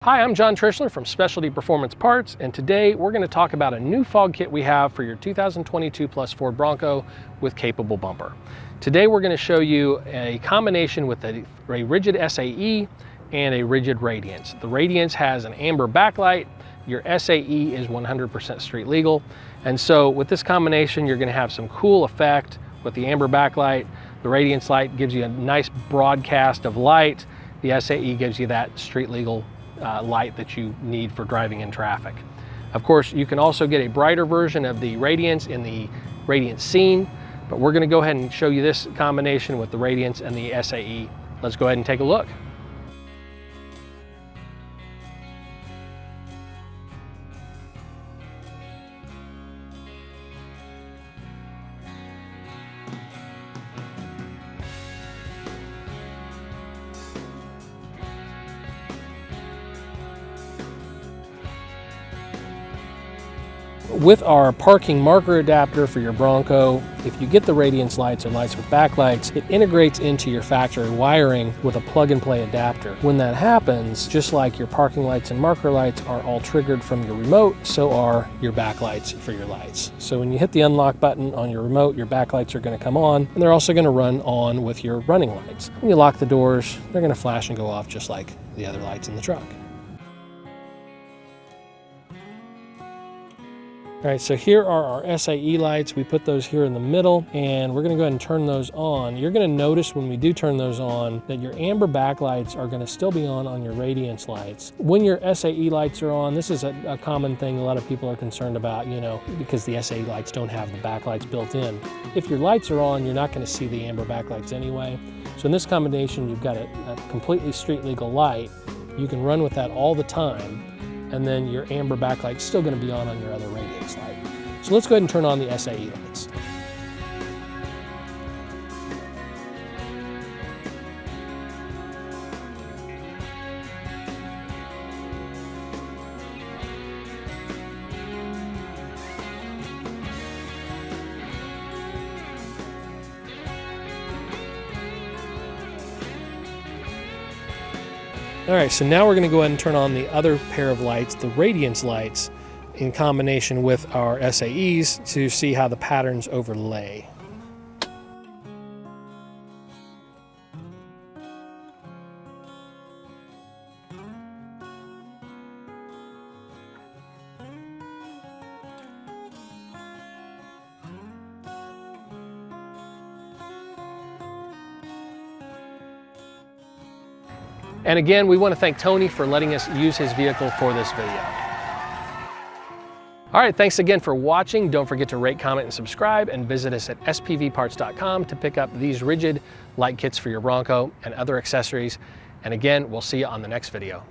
Hi, I'm John Trishler from Specialty Performance Parts, and today we're going to talk about a new fog kit we have for your 2022 Plus Ford Bronco with capable bumper. Today we're going to show you a combination with a rigid SAE and a rigid Radiance. The Radiance has an amber backlight, your SAE is 100% street legal, and so with this combination you're going to have some cool effect with the amber backlight. The Radiance light gives you a nice broadcast of light. The SAE gives you that street legal light that you need for driving in traffic. Of course, you can also get a brighter version of the Radiance in the Radiance Scene, but we're going to go ahead and show you this combination with the Radiance and the SAE. Let's go ahead and take a look. With our parking marker adapter for your Bronco, if you get the Radiance lights or lights with backlights, it integrates into your factory wiring with a plug-and-play adapter. When that happens, just like your parking lights and marker lights are all triggered from your remote, so are your backlights for your lights. So when you hit the unlock button on your remote, your backlights are going to come on, and they're also going to run on with your running lights. When you lock the doors, they're going to flash and go off just like the other lights in the truck. All right, so here are our SAE lights. We put those here in the middle, and we're gonna go ahead and turn those on. You're gonna notice when we do turn those on that your amber backlights are gonna still be on your Radiance lights. When your SAE lights are on, this is a common thing a lot of people are concerned about, because the SAE lights don't have the backlights built in. If your lights are on, you're not gonna see the amber backlights anyway. So in this combination, you've got a completely street legal light. You can run with that all the time, and then your amber backlight's still going to be on your other Radiance light. So let's go ahead and turn on the SAE lights. All right, so now we're going to go ahead and turn on the other pair of lights, the Radiance lights, in combination with our SAEs to see how the patterns overlay. And again, we want to thank Tony for letting us use his vehicle for this video. All right, thanks again for watching. Don't forget to rate, comment, and subscribe, and visit us at spvparts.com to pick up these rigid light kits for your Bronco and other accessories. And again, we'll see you on the next video.